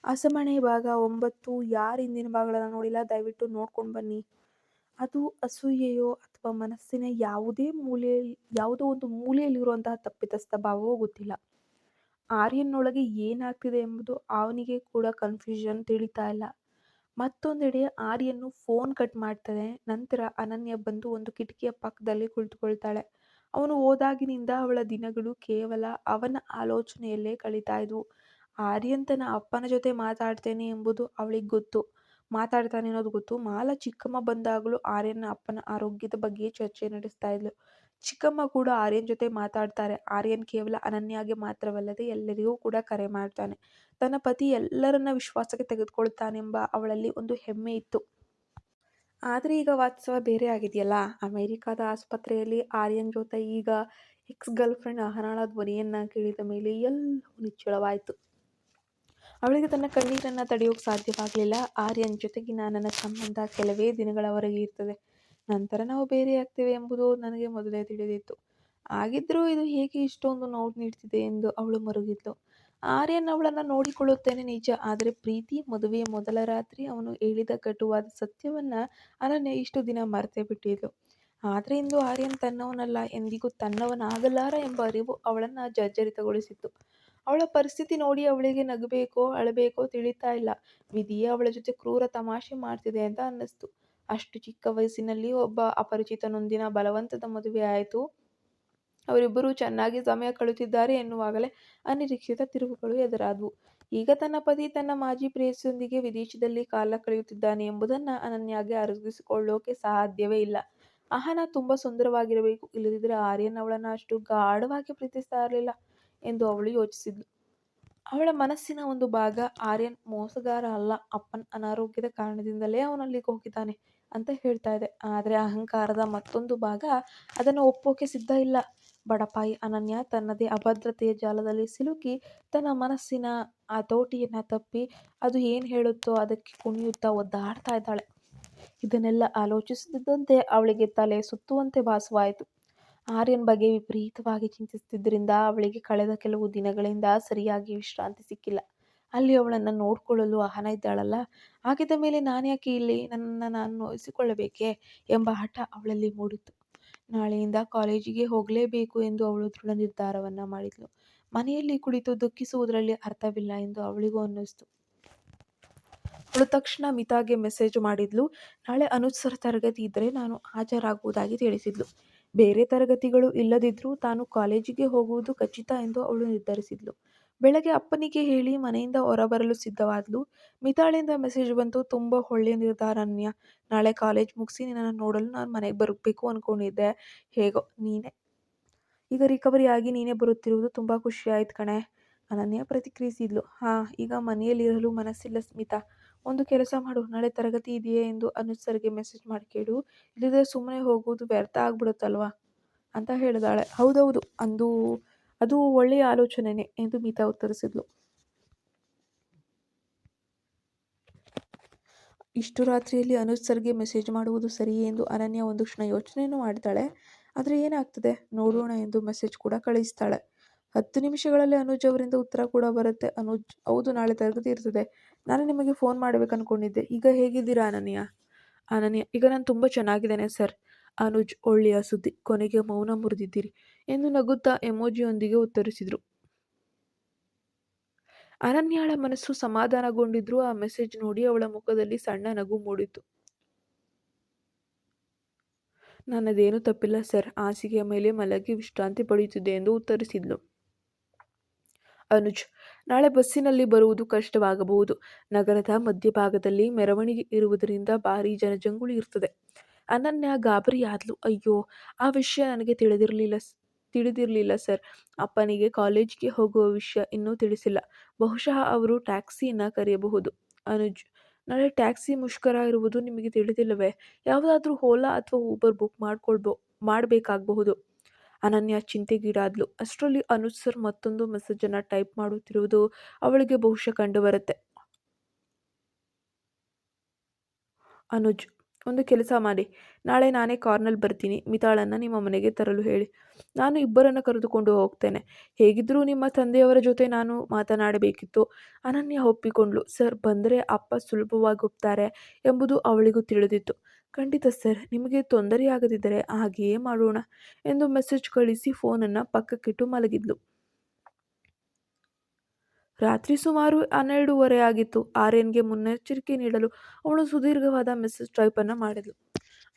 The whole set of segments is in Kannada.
ಅಸಮಣೆ ಭಾಗ 9 ಯಾರು ಹಿಂದಿನ ಭಾಗಗಳನ್ನು ನೋಡಿಲ್ಲ ದಯವಿಟ್ಟು ನೋಡ್ಕೊಂಡು ಬನ್ನಿ. ಅದು ಅಸೂಯೆಯೋ ಅಥವಾ ಮನಸ್ಸಿನ ಯಾವುದೋ ಒಂದು ಮೂಲೆಯಲ್ಲಿರುವಂತಹ ತಪ್ಪಿತಸ್ಥ ಭಾವವೋ ಗೊತ್ತಿಲ್ಲ. ಆರ್ಯನ್ನೊಳಗೆ ಏನಾಗ್ತಿದೆ ಎಂಬುದು ಅವನಿಗೆ ಕೂಡ ಕನ್ಫ್ಯೂಷನ್ ತಿಳಿತಾ ಇಲ್ಲ. ಮತ್ತೊಂದೆಡೆ ಆರ್ಯನ್ನು ಫೋನ್ ಕಟ್ ಮಾಡ್ತಾನೆ. ನಂತರ ಅನನ್ಯ ಬಂದು ಒಂದು ಕಿಟಕಿಯ ಪಕ್ಕದಲ್ಲಿ ಕುಳಿತುಕೊಳ್ತಾಳೆ. ಅವನು ಹೋದಾಗಿನಿಂದ ಅವಳ ದಿನಗಳು ಕೇವಲ ಅವನ ಆಲೋಚನೆಯಲ್ಲೇ ಕಳೀತಾ ಇದ್ವು. ಆರ್ಯನ್ ತನ್ನ ಅಪ್ಪನ ಜೊತೆ ಮಾತಾಡ್ತಾನೆ ಅನ್ನೋದು ಗೊತ್ತು. ಮಾಲಾ ಚಿಕ್ಕಮ್ಮ ಬಂದಾಗಲೂ ಆರ್ಯನ ಅಪ್ಪನ ಆರೋಗ್ಯದ ಬಗ್ಗೆ ಚರ್ಚೆ ನಡೆಸ್ತಾ ಇದ್ಲು. ಚಿಕ್ಕಮ್ಮ ಕೂಡ ಆರ್ಯನ್ ಜೊತೆ ಮಾತಾಡ್ತಾರೆ. ಆರ್ಯನ್ ಕೇವಲ ಅನನ್ಯಾಗೆ ಮಾತ್ರವಲ್ಲದೆ ಎಲ್ಲರಿಗೂ ಕೂಡ ಕರೆ ಮಾಡ್ತಾನೆ. ತನ್ನ ಪತಿ ಎಲ್ಲರನ್ನ ವಿಶ್ವಾಸಕ್ಕೆ ತೆಗೆದುಕೊಳ್ತಾನೆಂಬ ಅವಳಲ್ಲಿ ಒಂದು ಹೆಮ್ಮೆ ಇತ್ತು. ಆದರೆ ಈಗ ವಾಸ್ತವ ಬೇರೆ ಆಗಿದೆಯಲ್ಲ. ಅಮೆರಿಕದ ಆಸ್ಪತ್ರೆಯಲ್ಲಿ ಆರ್ಯನ್ ಜೊತೆ ಈಗ ಎಕ್ಸ್ ಗರ್ಲ್ ಫ್ರೆಂಡ್ ಅಹನಾಳ ಧ್ವನಿಯನ್ನ ಕೇಳಿದ ಮೇಲೆ ಎಲ್ಲವೂ ನಿಚ್ಚಳವಾಯಿತು. ಅವಳಿಗೆ ತನ್ನ ಕಣ್ಣೀರನ್ನ ತಡೆಯೋಕೆ ಸಾಧ್ಯವಾಗಲಿಲ್ಲ. ಆರ್ಯನ್ ಜೊತೆಗಿನ ನನ್ನ ಸಂಬಂಧ ಕೆಲವೇ ದಿನಗಳವರೆಗೆ ಇರ್ತದೆ. ನಂತರ ನಾವು ಬೇರೆಯಾಗ್ತೇವೆ ಎಂಬುದು ನನಗೆ ಮೊದಲೇ ತಿಳಿದಿತ್ತು. ಆಗಿದ್ರೂ ಇದು ಹೇಗೆ ಇಷ್ಟೊಂದು ನೋವು ನೀಡ್ತಿದೆ ಎಂದು ಅವಳು ಮರುಗಿದ್ಲು. ಆರ್ಯನ್ ಅವಳನ್ನ ನೋಡಿಕೊಳ್ಳುತ್ತೇನೆ ನಿಜ, ಆದರೆ ಪ್ರೀತಿ ಮದುವೆಯ ಮೊದಲ ರಾತ್ರಿ ಅವನು ಹೇಳಿದ ಕಟುವಾದ ಸತ್ಯವನ್ನ ಅನನ್ಯ ಇಷ್ಟು ದಿನ ಮರೆತೇ ಬಿಟ್ಟಿದ್ಲು. ಆದರೆ ಇಂದು ಆರ್ಯನ್ ತನ್ನವನಲ್ಲ, ಎಂದಿಗೂ ತನ್ನವನಾಗಲಾರ ಎಂಬ ಅರಿವು ಅವಳನ್ನ ಜರ್ಜರಿತಗೊಳಿಸಿತ್ತು. ಅವಳ ಪರಿಸ್ಥಿತಿ ನೋಡಿ ಅವಳಿಗೆ ನಗಬೇಕೋ ಅಳಬೇಕೋ ತಿಳಿತಾ ಇಲ್ಲ. ವಿಧಿಯೇ ಅವಳ ಜೊತೆ ಕ್ರೂರ ತಮಾಷೆ ಮಾಡ್ತಿದೆ ಅಂತ ಅನ್ನಿಸ್ತು. ಅಷ್ಟು ಚಿಕ್ಕ ವಯಸ್ಸಿನಲ್ಲಿ ಒಬ್ಬ ಅಪರಿಚಿತನೊಂದಿನ ಬಲವಂತದ ಮದುವೆ ಆಯಿತು. ಅವರಿಬ್ಬರೂ ಚೆನ್ನಾಗಿ ಸಮಯ ಕಳೆಯುತ್ತಿದ್ದಾರೆ ಎನ್ನುವಾಗಲೇ ಅನಿರೀಕ್ಷಿತ ತಿರುವುಗಳು ಎದುರಾದವು. ಈಗ ತನ್ನ ಪತಿ ತನ್ನ ಮಾಜಿ ಪ್ರೇಯಸಿಯೊಂದಿಗೆ ವಿದೇಶದಲ್ಲಿ ಕಾಲ ಕಳೆಯುತ್ತಿದ್ದಾನೆ ಎಂಬುದನ್ನ ಅನನ್ಯಾಗೆ ಅರಗಿಸಿಕೊಳ್ಳೋಕೆ ಸಾಧ್ಯವೇ ಇಲ್ಲ. ಅಹನಾ ತುಂಬಾ ಸುಂದರವಾಗಿರಬೇಕು, ಇಲ್ಲದಿದ್ದರೆ ಆರ್ಯನ್ ಅವಳನ್ನ ಅಷ್ಟು ಗಾಢವಾಗಿ ಪ್ರೀತಿಸ್ತಾ ಇರಲಿಲ್ಲ ಎಂದು ಅವಳು ಯೋಚಿಸಿದ್ಲು. ಅವಳ ಮನಸ್ಸಿನ ಒಂದು ಭಾಗ ಆರ್ಯನ್ ಮೋಸಗಾರ ಅಲ್ಲ, ಅಪ್ಪನ ಅನಾರೋಗ್ಯದ ಕಾರಣದಿಂದಲೇ ಅವನಲ್ಲಿಗೆ ಹೋಗಿದ್ದಾನೆ ಅಂತ ಹೇಳ್ತಾ ಇದೆ. ಆದರೆ ಅಹಂಕಾರದ ಮತ್ತೊಂದು ಭಾಗ ಅದನ್ನು ಒಪ್ಪೋಕೆ ಸಿದ್ಧ ಇಲ್ಲ. ಬಡಪಾಯಿ ಅನನ್ಯ ತನ್ನದೇ ಅಭದ್ರತೆಯ ಜಾಲದಲ್ಲಿ ಸಿಲುಕಿ ತನ್ನ ಮನಸ್ಸಿನ ಹತೋಟಿಯನ್ನ ತಪ್ಪಿ ಅದು ಏನ್ ಹೇಳುತ್ತೋ ಅದಕ್ಕೆ ಕುಣಿಯುತ್ತಾ ಒದ್ದಾಡ್ತಾ ಇದ್ದಾಳೆ. ಇದನ್ನೆಲ್ಲ ಆಲೋಚಿಸುತ್ತಿದ್ದಂತೆ ಅವಳಿಗೆ ತಲೆ ಸುತ್ತುವಂತೆ ಭಾಸವಾಯಿತು. ಆರ್ಯನ್ ಬಗ್ಗೆ ವಿಪರೀತವಾಗಿ ಚಿಂತಿಸುತ್ತಿದ್ದರಿಂದ ಅವಳಿಗೆ ಕಳೆದ ಕೆಲವು ದಿನಗಳಿಂದ ಸರಿಯಾಗಿ ವಿಶ್ರಾಂತಿ ಸಿಕ್ಕಿಲ್ಲ. ಅಲ್ಲಿ ಅವಳನ್ನು ನೋಡ್ಕೊಳ್ಳಲು ಅಹನ ಇದ್ದಾಳಲ್ಲ, ಹಾಗಿದ್ದ ಮೇಲೆ ನಾನ್ಯಾಕೆ ಇಲ್ಲಿ, ನನ್ನನ್ನು ನಾನು ನೋಯಿಸಿಕೊಳ್ಳಬೇಕೇ ಎಂಬ ಹಠ ಅವಳಲ್ಲಿ ಮೂಡಿತು. ನಾಳೆಯಿಂದ ಕಾಲೇಜಿಗೆ ಹೋಗಲೇಬೇಕು ಎಂದು ಅವಳು ದೃಢ ನಿರ್ಧಾರವನ್ನ ಮಾಡಿದ್ಲು. ಮನೆಯಲ್ಲಿ ಕುಳಿತು ದುಃಖಿಸುವುದರಲ್ಲಿ ಅರ್ಥವಿಲ್ಲ ಎಂದು ಅವಳಿಗೂ ಅನ್ನಿಸ್ತು. ಅವಳು ತಕ್ಷಣ ಮಿತಾಗೆ ಮೆಸೇಜ್ ಮಾಡಿದ್ಲು. ನಾಳೆ ಅನುಜ್ ಸರ್ ತರಗತಿ ಇದ್ದರೆ ನಾನು ಹಾಜರಾಗುವುದಾಗಿ ತಿಳಿಸಿದ್ಲು. ಬೇರೆ ತರಗತಿಗಳು ಇಲ್ಲದಿದ್ರೂ ತಾನು ಕಾಲೇಜಿಗೆ ಹೋಗುವುದು ಖಚಿತ ಎಂದು ಅವಳು ನಿರ್ಧರಿಸಿದ್ಲು. ಬೆಳಗ್ಗೆ ಅಪ್ಪನಿಗೆ ಹೇಳಿ ಮನೆಯಿಂದ ಹೊರಬರಲು ಸಿದ್ಧವಾದ್ಲು. ಮಿತಾಳಿಂದ ಮೆಸೇಜ್ ಬಂತು. ತುಂಬಾ ಒಳ್ಳೆಯ ನಿರ್ಧಾರ ಅನನ್ಯ. ನಾಳೆ ಕಾಲೇಜ್ ಮುಗಿಸಿ ನಿನ್ನನ್ನು ನೋಡಲು ನಾನು ಮನೆಗೆ ಬರಬೇಕು ಅನ್ಕೊಂಡಿದ್ದೆ. ಹೇಗೋ ನೀನೇ ಈಗ ರಿಕವರಿ ಆಗಿ ನೀನೇ ಬರುತ್ತಿರುವುದು ತುಂಬಾ ಖುಷಿ ಆಯ್ತು ಕಣೆ. ಅನನ್ಯ ಪ್ರತಿಕ್ರಿಯಿಸಿದ್ಲು. ಈಗ ಮನೆಯಲ್ಲಿರಲು ಮನಸ್ಸಿಲ್ಲ ಸ್ಮಿತಾ. ಒಂದು ಕೆಲಸ ಮಾಡು, ನಾಳೆ ತರಗತಿ ಇದೆಯೇ ಎಂದು ಅನುಜ್ ಸರ್ಗೆ ಮೆಸೇಜ್ ಮಾಡಿ ಕೇಳು, ಇಲ್ಲದಿದ್ದರೆ ಸುಮ್ಮನೆ ಹೋಗುವುದು ವ್ಯರ್ಥ ಆಗ್ಬಿಡುತ್ತಲ್ವಾ ಅಂತ ಹೇಳಿದಾಳೆ. ಹೌದೌದು, ಅದು ಒಳ್ಳೆಯ ಆಲೋಚನೆನೇ ಎಂದು ಮಿತಾ ಉತ್ತರಿಸಿದ್ಲು. ಇಷ್ಟು ರಾತ್ರಿಯಲ್ಲಿ ಅನುಜ್ ಸರ್ಗೆ ಮೆಸೇಜ್ ಮಾಡುವುದು ಸರಿಯೇ ಎಂದು ಅನನ್ಯ ಒಂದು ಕ್ಷಣ ಯೋಚನೆಯನ್ನು ಮಾಡ್ತಾಳೆ. ಆದರೆ ಏನಾಗ್ತದೆ ನೋಡೋಣ ಎಂದು ಮೆಸೇಜ್ ಕೂಡ ಕಳಿಸ್ತಾಳೆ. 10 ನಿಮಿಷಗಳಲ್ಲಿ ಅನುಜ್ ಅವರಿಂದ ಉತ್ತರ ಕೂಡ ಬರುತ್ತೆ. ಅನುಜ್: ಹೌದು, ನಾಳೆ ತರಗತಿ ಇರ್ತದೆ. ನಾನು ನಿಮಗೆ ಫೋನ್ ಮಾಡ್ಬೇಕು ಅನ್ಕೊಂಡಿದ್ದೆ. ಈಗ ಹೇಗಿದ್ದೀರಾ ಅನನ್ಯ? ಅನನ್ಯ: ಈಗ ನಾನು ತುಂಬ ಚೆನ್ನಾಗಿದ್ದೇನೆ ಸರ್. ಅನುಜ್: ಒಳ್ಳೆಯ ಸುದ್ದಿ, ಕೊನೆಗೆ ಮೌನ ಮುರಿದಿದ್ದೀರಿ ಎಂದು ನಗುತ್ತಾ ಎಮೋಜಿಯೊಂದಿಗೆ ಉತ್ತರಿಸಿದ್ರು. ಅನನ್ಯಾಳ ಮನಸ್ಸು ಸಮಾಧಾನಗೊಂಡಿದ್ರು. ಆ ಮೆಸೇಜ್ ನೋಡಿ ಅವಳ ಮುಖದಲ್ಲಿ ಸಣ್ಣ ನಗು ಮೂಡಿತು. ನನ್ನದೇನು ತಪ್ಪಿಲ್ಲ ಸರ್, ಹಾಸಿಗೆಯ ಮೇಲೆ ಮಲಗಿ ವಿಶ್ರಾಂತಿ ಪಡೆಯುತ್ತಿದ್ದೆ ಎಂದು ಉತ್ತರಿಸಿದ್ಲು. ಅನುಜ್: ನಾಳೆ ಬಸ್ಸಿನಲ್ಲಿ ಬರುವುದು ಕಷ್ಟವಾಗಬಹುದು. ನಗರದ ಮಧ್ಯಭಾಗದಲ್ಲಿ ಮೆರವಣಿಗೆ ಇರುವುದರಿಂದ ಭಾರೀ ಜನಜಂಗುಳಿ ಇರ್ತದೆ. ಅನನ್ಯ ಗಾಬರಿಯಾದ್ಲು. ಅಯ್ಯೋ, ಆ ವಿಷಯ ನನಗೆ ತಿಳಿದಿರಲಿಲ್ಲ ಸರ್. ಅಪ್ಪನಿಗೆ ಕಾಲೇಜಿಗೆ ಹೋಗುವ ವಿಷಯ ಇನ್ನೂ ತಿಳಿಸಿಲ್ಲ. ಬಹುಶಃ ಅವರು ಟ್ಯಾಕ್ಸಿನ ಕರೆಯಬಹುದು. ಅನುಜ್: ನಾಳೆ ಟ್ಯಾಕ್ಸಿ ಮುಷ್ಕರ ಇರುವುದು ನಿಮಗೆ ತಿಳಿದಿಲ್ಲವೇ? ಯಾವುದಾದ್ರೂ ಓಲಾ ಅಥವಾ ಊಬರ್ ಬುಕ್ ಮಾಡಬೇಕಾಗಬಹುದು. ಅನನ್ಯ ಚಿಂತೆಗೀಡಾದ್ಲು. ಅಷ್ಟರಲ್ಲಿ ಅನುಜ್ ಸರ್ ಮತ್ತೊಂದು ಮೆಸೇಜನ್ನು ಟೈಪ್ ಮಾಡುತ್ತಿರುವುದು ಅವಳಿಗೆ ಬಹುಶಃ ಕಂಡು ಬರುತ್ತೆ. ಅನುಜ್: ಒಂದು ಕೆಲಸ ಮಾಡಿ, ನಾಳೆ ನಾನೇ ಕಾರ್ನಲ್ಲಿ ಬರ್ತೀನಿ. ಮಿತಾಳನ್ನು ನಿಮ್ಮ ಮನೆಗೆ ತರಲು ಹೇಳಿ. ನಾನು ಇಬ್ಬರನ್ನು ಕರೆದುಕೊಂಡು ಹೋಗ್ತೇನೆ. ಹೇಗಿದ್ದರೂ ನಿಮ್ಮ ತಂದೆಯವರ ಜೊತೆ ನಾನು ಮಾತನಾಡಬೇಕಿತ್ತು. ಅನನ್ಯ ಒಪ್ಪಿಕೊಂಡ್ಳು. ಸರ್, ಬಂದರೆ ಅಪ್ಪ ಸುಲಭವಾಗಿ ಒಪ್ತಾರೆ ಎಂಬುದು ಅವಳಿಗೂ ತಿಳಿದಿತ್ತು. ಖಂಡಿತ ಸರ್, ನಿಮಗೆ ತೊಂದರೆಯಾಗದಿದ್ದರೆ ಹಾಗೆಯೇ ಮಾಡೋಣ ಎಂದು ಮೆಸೇಜ್ ಕಳಿಸಿ ಫೋನನ್ನು ಪಕ್ಕಕ್ಕಿಟ್ಟು ಮಲಗಿದ್ಲು. ರಾತ್ರಿ ಸುಮಾರು 12:30 ಆಗಿತ್ತು. ಆರ್ಯನ್ಗೆ ಮುನ್ನೆಚ್ಚರಿಕೆ ನೀಡಲು ಅವಳು ಸುದೀರ್ಘವಾದ ಮೆಸೇಜ್ ಟೈಪನ್ನು ಮಾಡಿದ್ಲು.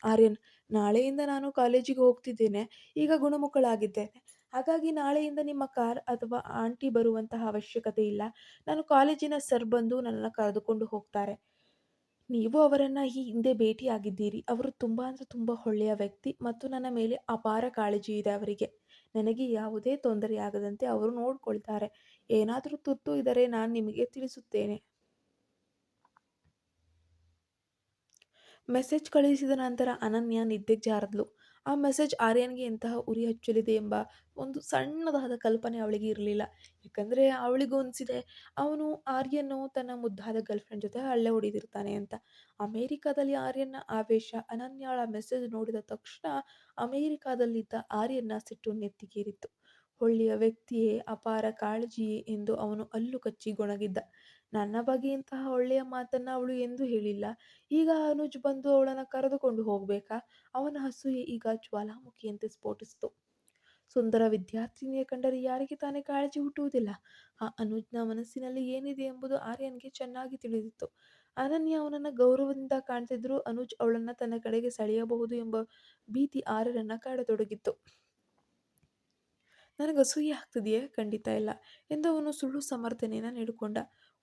ಆರ್ಯನ್, ನಾಳೆಯಿಂದ ನಾನು ಕಾಲೇಜಿಗೆ ಹೋಗ್ತಿದ್ದೇನೆ. ಈಗ ಗುಣಮುಖಳಾಗಿದ್ದೇನೆ. ಹಾಗಾಗಿ ನಾಳೆಯಿಂದ ನಿಮ್ಮ ಕಾರ್ ಅಥವಾ ಆಂಟಿ ಬರುವಂತಹ ಅವಶ್ಯಕತೆ ಇಲ್ಲ. ನಾನು ಕಾಲೇಜಿನ ಸರ್ ಬಂದು ನನ್ನನ್ನು ಕರೆದುಕೊಂಡು ಹೋಗ್ತಾರೆ. ನೀವು ಅವರನ್ನು ಈ ಹಿಂದೆ ಭೇಟಿಯಾಗಿದ್ದೀರಿ. ಅವರು ತುಂಬ ಅಂದರೆ ತುಂಬ ಒಳ್ಳೆಯ ವ್ಯಕ್ತಿ ಮತ್ತು ನನ್ನ ಮೇಲೆ ಅಪಾರ ಕಾಳಜಿ ಇದೆ ಅವರಿಗೆ. ನನಗೆ ಯಾವುದೇ ತೊಂದರೆಯಾಗದಂತೆ ಅವರು ನೋಡ್ಕೊಳ್ತಾರೆ. ಏನಾದರೂ ತುರ್ತು ಇದ್ದರೆ ನಾನು ನಿಮಗೆ ತಿಳಿಸುತ್ತೇನೆ. ಮೆಸೇಜ್ ಕಳುಹಿಸಿದ ನಂತರ ಅನನ್ಯ ನಿದ್ದೆಗೆ ಜಾರಿದ್ಲು. ಆ ಮೆಸೇಜ್ ಆರ್ಯನ್ಗೆ ಎಂತಹ ಉರಿ ಹಚ್ಚಲಿದೆ ಎಂಬ ಒಂದು ಸಣ್ಣದಾದ ಕಲ್ಪನೆ ಅವಳಿಗೆ ಇರಲಿಲ್ಲ. ಯಾಕಂದರೆ ಅವಳಿಗೂ ಅನಿಸಿದೆ, ಅವನು ಆರ್ಯನು ತನ್ನ ಮುದ್ದಾದ ಗರ್ಲ್ಫ್ರೆಂಡ್ ಜೊತೆ ಹಳ್ಳೆ ಹೊಡೆದಿರ್ತಾನೆ ಅಂತ. ಅಮೇರಿಕಾದಲ್ಲಿ ಆರ್ಯನ್ನ ಆವೇಶ. ಅನನ್ಯಾಳ ಮೆಸೇಜ್ ನೋಡಿದ ತಕ್ಷಣ ಅಮೇರಿಕಾದಲ್ಲಿದ್ದ ಆರ್ಯನ್ನ ಸಿಟ್ಟು ನೆತ್ತಿಗೇರಿತ್ತು. ಒಳ್ಳೆಯ ವ್ಯಕ್ತಿಯೇ, ಅಪಾರ ಕಾಳಜಿಯೇ ಎಂದು ಅವನು ಹಲ್ಲು ಕಚ್ಚಿ ಗೊಣಗಿದ್ದ. ನನ್ನ ಬಗ್ಗೆ ಇಂತಹ ಒಳ್ಳೆಯ ಮಾತನ್ನ ಅವಳು ಎಂದೂ ಹೇಳಿಲ್ಲ. ಈಗ ಅನುಜ್ ಬಂದು ಅವಳನ್ನು ಕರೆದುಕೊಂಡು ಹೋಗ್ಬೇಕಾ? ಅವನ ಅಸೂಯೆ ಈಗ ಜ್ವಾಲಾಮುಖಿಯಂತೆ ಸ್ಫೋಟಿಸಿತು. ಸುಂದರ ವಿದ್ಯಾರ್ಥಿನಿಯ ಕಂಡರೆ ಯಾರಿಗೆ ತಾನೇ ಕಾಳಜಿ ಹುಟ್ಟುವುದಿಲ್ಲ? ಆ ಅನುಜ್ನ ಮನಸ್ಸಿನಲ್ಲಿ ಏನಿದೆ ಎಂಬುದು ಆರ್ಯನ್ಗೆ ಚೆನ್ನಾಗಿ ತಿಳಿದಿತ್ತು. ಅನನ್ಯ ಅವನನ್ನು ಗೌರವದಿಂದ ಕಾಣ್ತಿದ್ರು. ಅನುಜ್ ಅವಳನ್ನು ತನ್ನ ಕಡೆಗೆ ಸೆಳೆಯಬಹುದು ಎಂಬ ಭೀತಿ ಆರ್ಯನನ್ನ ಕಾಡತೊಡಗಿತ್ತು. ನನಗೆ ಅಸೂಯೆ ಆಗ್ತಿದೆಯೇ? ಖಂಡಿತ ಇಲ್ಲ ಎಂದು ಅವನು ಸುಳ್ಳು ಸಮರ್ಥನೆಯನ್ನು ನೀಡಿಕೊಂಡ.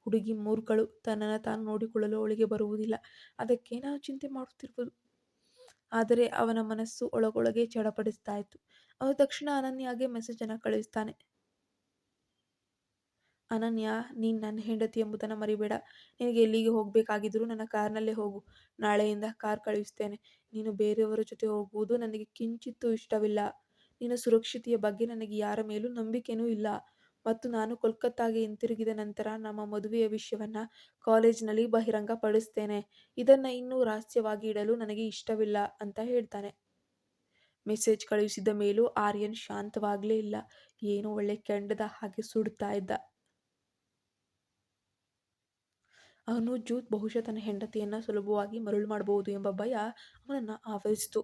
ಹುಡುಗಿ ಮೂರ್ಖಳು. ತನ್ನನ್ನು ತಾನು ನೋಡಿಕೊಳ್ಳಲು ಅವಳಿಗೆ ಬರುವುದಿಲ್ಲ. ಅದಕ್ಕೆ ನಾವು ಚಿಂತೆ ಮಾಡುತ್ತಿರುವುದು. ಆದರೆ ಅವನ ಮನಸ್ಸು ಒಳಗೊಳಗೆ ಚಡಪಡಿಸ್ತಾ ಇತ್ತು. ಅವನು ತಕ್ಷಣ ಅನನ್ಯಾಗೆ ಮೆಸೇಜನ್ನು ಕಳುಹಿಸ್ತಾನೆ. ಅನನ್ಯ, ನೀನು ನನ್ನ ಹೆಂಡತಿ ಎಂಬುದನ್ನು ಮರಿಬೇಡ. ನಿನಗೆ ಎಲ್ಲಿಗೆ ಹೋಗಬೇಕಾಗಿದ್ರೂ ನನ್ನ ಕಾರ್ನಲ್ಲೇ ಹೋಗು. ನಾಳೆಯಿಂದ ಕಾರ್ ಕಳುಹಿಸ್ತೇನೆ. ನೀನು ಬೇರೆಯವರ ಜೊತೆ ಹೋಗುವುದು ನನಗೆ ಕಿಂಚಿತ್ತೂ ಇಷ್ಟವಿಲ್ಲ. ನಿನ್ನ ಸುರಕ್ಷತೆಯ ಬಗ್ಗೆ ನನಗೆ ಯಾರ ಮೇಲೂ ನಂಬಿಕೆನೂ ಇಲ್ಲ. ಮತ್ತು ನಾನು ಕೋಲ್ಕತ್ತಾಗೆ ಹಿಂತಿರುಗಿದ ನಂತರ ನಮ್ಮ ಮದುವೆಯ ವಿಷಯವನ್ನು ಕಾಲೇಜಿನಲ್ಲಿ ಬಹಿರಂಗಪಡಿಸ್ತೇನೆ. ಇದನ್ನು ಇನ್ನೂ ರಹಸ್ಯವಾಗಿ ಇಡಲು ನನಗೆ ಇಷ್ಟವಿಲ್ಲ ಅಂತ ಹೇಳ್ತಾನೆ. ಮೆಸೇಜ್ ಕಳುಹಿಸಿದ ಮೇಲೂ ಆರ್ಯನ್ ಶಾಂತವಾಗಲೇ ಇಲ್ಲ. ಏನೋ ಒಳ್ಳೆ ಕೆಂಡದ ಹಾಗೆ ಸುಡ್ತಾ ಇದ್ದ. ಅನುಜು ಬಹುಶಃ ತನ್ನ ಹೆಂಡತಿಯನ್ನು ಸುಲಭವಾಗಿ ಮರಳು ಮಾಡಬಹುದು ಎಂಬ ಭಯ ಅವನನ್ನು ಆವರಿಸಿತು.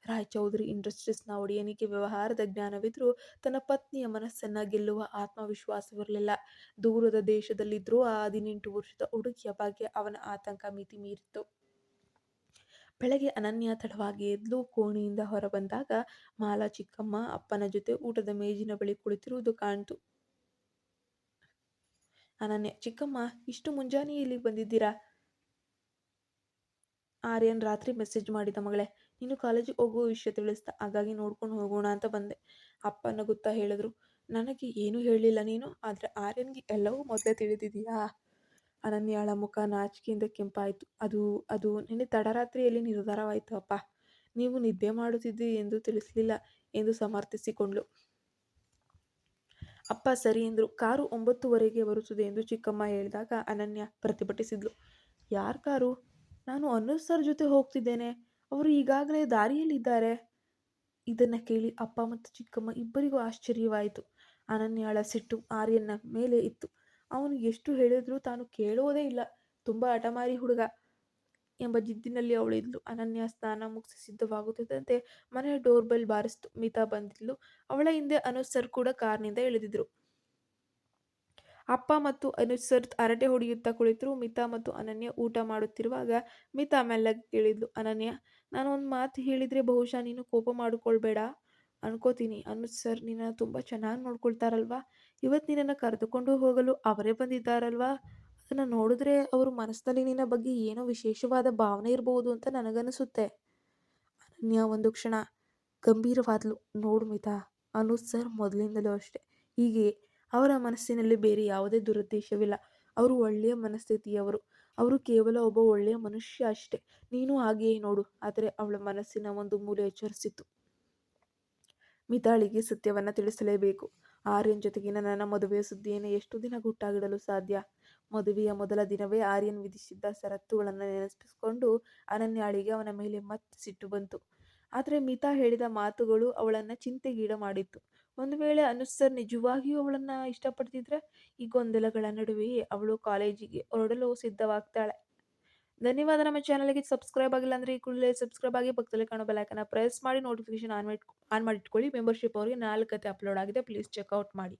ರಾಯಚೌಧರಿ ಇಂಡಸ್ಟ್ರೀಸ್ನ ಒಡೆಯನಿಗೆ ವ್ಯವಹಾರದ ಜ್ಞಾನವಿದ್ರೂ ತನ್ನ ಪತ್ನಿಯ ಮನಸ್ಸನ್ನು ಗೆಲ್ಲುವ ಆತ್ಮವಿಶ್ವಾಸವಿರಲಿಲ್ಲ. ದೂರದ ದೇಶದಲ್ಲಿದ್ದರೂ ಆ 18 ವರ್ಷದ ಹುಡುಗಿಯ ಬಗ್ಗೆ ಅವನ ಆತಂಕ ಮಿತಿ ಮೀರಿತ್ತು. ಬೆಳಗ್ಗೆ ಅನನ್ಯ ತಡವಾಗಿ ಎದ್ಲು ಕೋಣೆಯಿಂದ ಹೊರಬಂದಾಗ ಮಾಲಾ ಚಿಕ್ಕಮ್ಮ ಅಪ್ಪನ ಜೊತೆ ಊಟದ ಮೇಜಿನ ಬಳಿ ಕುಳಿತಿರುವುದು ಕಾಣ್ತು. ಅನನ್ಯ, ಚಿಕ್ಕಮ್ಮ, ಇಷ್ಟು ಮುಂಜಾನೆ ಇಲ್ಲಿಗೆ ಬಂದಿದ್ದೀರಾ? ಆರ್ಯನ್ ರಾತ್ರಿ ಮೆಸೇಜ್ ಮಾಡಿದ ಮಗಳೇ, ನೀನು ಕಾಲೇಜಿಗೆ ಹೋಗುವ ವಿಷಯ ತಿಳಿಸ್ದ, ಹಾಗಾಗಿ ನೋಡ್ಕೊಂಡು ಹೋಗೋಣ ಅಂತ ಬಂದೆ. ಅಪ್ಪ ನಗುತ್ತಾ ಹೇಳಿದ್ರು. ನನಗೆ ಏನೂ ಹೇಳಲಿಲ್ಲ ನೀನು, ಆದರೆ ಆರ್ಯನ್ಗೆ ಎಲ್ಲವೂ ಮೊದಲೇ ತಿಳಿದಿದೆಯಾ? ಅನನ್ಯಾಳ ಮುಖ ನಾಚಿಕೆಯಿಂದ ಕೆಂಪಾಯಿತು. ಅದು ಅದು ನಿನ್ನೆ ತಡರಾತ್ರಿಯಲ್ಲಿ ನಿರ್ಧಾರವಾಯಿತು ಅಪ್ಪ. ನೀವು ನಿದ್ದೆ ಮಾಡುತ್ತಿದ್ದೀರಿ ಎಂದು ತಿಳಿಸಲಿಲ್ಲ ಎಂದು ಸಮರ್ಥಿಸಿಕೊಂಡ್ಳು. ಅಪ್ಪ ಸರಿ ಎಂದರು. ಕಾರು 9:30ಗೆ ಬರುತ್ತದೆ ಎಂದು ಚಿಕ್ಕಮ್ಮ ಹೇಳಿದಾಗ ಅನನ್ಯ ಪ್ರತಿಭಟಿಸಿದ್ಲು. ಯಾರ ಕಾರು? ನಾನು ಅನುಜ್ ಸರ್ ಜೊತೆ ಹೋಗ್ತಿದ್ದೇನೆ. ಅವರು ಈಗಾಗಲೇ ದಾರಿಯಲ್ಲಿದ್ದಾರೆ. ಇದನ್ನು ಕೇಳಿ ಅಪ್ಪ ಮತ್ತು ಚಿಕ್ಕಮ್ಮ ಇಬ್ಬರಿಗೂ ಆಶ್ಚರ್ಯವಾಯಿತು. ಅನನ್ಯಾಳ ಸಿಟ್ಟು ಆರ್ಯನ್ನ ಮೇಲೆ ಇತ್ತು. ಅವನು ಎಷ್ಟು ಹೇಳಿದ್ರೂ ತಾನು ಕೇಳುವುದೇ ಇಲ್ಲ. ತುಂಬ ಹಠಮಾರಿ ಹುಡುಗ ಎಂಬ ಜಿದ್ದಿನಲ್ಲಿ ಅವಳಿದ್ಲು. ಅನನ್ಯ ಸ್ನಾನ ಮುಗಿಸಿ ಸಿದ್ಧವಾಗುತ್ತಿದ್ದಂತೆ ಮನೆಯ ಡೋರ್ ಬೆಲ್ ಬಾರಿಸಿತು. ಮಿತಾ ಬಂದಿದ್ಲು. ಅವಳ ಹಿಂದೆ ಅನುಜ್ ಸರ್ ಕೂಡ ಕಾರ್ನಿಂದ ಇಳಿದಿದ್ರು. ಅಪ್ಪ ಮತ್ತು ಅನುಜ್ ಸರ್ ಹರಟೆ ಹೊಡೆಯುತ್ತಾ ಕುಳಿತರು. ಮಿತಾ ಮತ್ತು ಅನನ್ಯ ಊಟ ಮಾಡುತ್ತಿರುವಾಗ ಮಿತಾ ಮೆಲ್ಲಗೆ ಕೇಳಿದ್ಲು. ಅನನ್ಯ, ನಾನು ಒಂದು ಮಾತು ಹೇಳಿದರೆ ಬಹುಶಃ ನೀನು ಕೋಪ ಮಾಡಿಕೊಳ್ಬೇಡ ಅನ್ಕೋತೀನಿ. ಅನುಜ್ ಸರ್ ನಿನ್ನನ್ನು ತುಂಬ ಚೆನ್ನಾಗಿ ನೋಡ್ಕೊಳ್ತಾರಲ್ವಾ? ಇವತ್ತು ನಿನ್ನನ್ನು ಕರೆದುಕೊಂಡು ಹೋಗಲು ಅವರೇ ಬಂದಿದ್ದಾರಲ್ವಾ? ಅದನ್ನು ನೋಡಿದ್ರೆ ಅವ್ರ ಮನಸ್ಸಿನಲ್ಲಿ ನಿನ್ನ ಬಗ್ಗೆ ಏನೋ ವಿಶೇಷವಾದ ಭಾವನೆ ಇರಬಹುದು ಅಂತ ನನಗನ್ನಿಸುತ್ತೆ. ಅನನ್ಯ ಒಂದು ಕ್ಷಣ ಗಂಭೀರವಾದ್ಲು. ನೋಡು ಮಿತಾ, ಅನುಜ್ ಸರ್ ಮೊದಲಿಂದಲೂ ಅಷ್ಟೆ ಹೀಗೆ. ಅವರ ಮನಸ್ಸಿನಲ್ಲಿ ಬೇರೆ ಯಾವುದೇ ದುರುದ್ದೇಶವಿಲ್ಲ. ಅವರು ಒಳ್ಳೆಯ ಮನಸ್ಥಿತಿಯವರು. ಅವರು ಕೇವಲ ಒಬ್ಬ ಒಳ್ಳೆಯ ಮನುಷ್ಯ ಅಷ್ಟೆ. ನೀನು ಹಾಗೆಯೇ ನೋಡು. ಆದರೆ ಅವಳ ಮನಸ್ಸಿನ ಒಂದು ಮೂಲೆ ಎಚ್ಚರಿಸಿತು. ಮಿತಾಳಿಗೆ ಸತ್ಯವನ್ನು ತಿಳಿಸಲೇಬೇಕು. ಆರ್ಯನ್ ಜೊತೆಗಿನ ನನ್ನ ಮದುವೆಯ ಸುದ್ದಿಯನ್ನು ಎಷ್ಟು ದಿನ ಗುಟ್ಟಾಗಿಡಲು ಸಾಧ್ಯ? ಮದುವೆಯ ಮೊದಲ ದಿನವೇ ಆರ್ಯನ್ ವಿಧಿಸಿದ್ದ ಷರತ್ತುಗಳನ್ನು ನೆನಪಿಸಿಕೊಂಡು ಅನನ್ಯಾಳಿಗೆ ಅವನ ಮೇಲೆ ಮತ್ತೆ ಸಿಟ್ಟು ಬಂತು. ಆದರೆ ಮಿತಾ ಹೇಳಿದ ಮಾತುಗಳು ಅವಳನ್ನ ಚಿಂತೆಗೀಡು ಮಾಡಿತ್ತು. ಒಂದು ವೇಳೆ ಅನುಜ್ ಸರ್ ನಿಜವಾಗಿಯೂ ಅವಳನ್ನ ಇಷ್ಟಪಡ್ತಿದ್ರೆ ಈ ಗೊಂದಲಗಳ ನಡುವೆಯೇ ಅವಳು ಕಾಲೇಜಿಗೆ ಹೊರಡಲು ಸಿದ್ಧವಾಗ್ತಾಳೆ. ಧನ್ಯವಾದ. ನಮ್ಮ ಚಾನಲ್ಗೆ ಸಬ್ಸ್ಕ್ರೈಬ್ ಆಗಿಲ್ಲ ಅಂದರೆ ಈ ಕೂಡಲೇ ಸಬ್ಸ್ಕ್ರೈಬ್ ಆಗಿ ಪಕ್ಕದಲ್ಲಿ ಕಾಣೋ ಬೆಲ್ ಐಕಾನ್ನ ಪ್ರೆಸ್ ಮಾಡಿ ನೋಟಿಫಿಕೇಶನ್ ಆನ್ ಮಾಡಿಟ್ಕೊಳ್ಳಿ. ಮೆಂಬರ್ಶಿಪ್ ಅವರಿಗೆ 4 ಕತೆ ಅಪ್ಲೋಡ್ ಆಗಿದೆ, ಪ್ಲೀಸ್ ಚೆಕ್ಔಟ್ ಮಾಡಿ.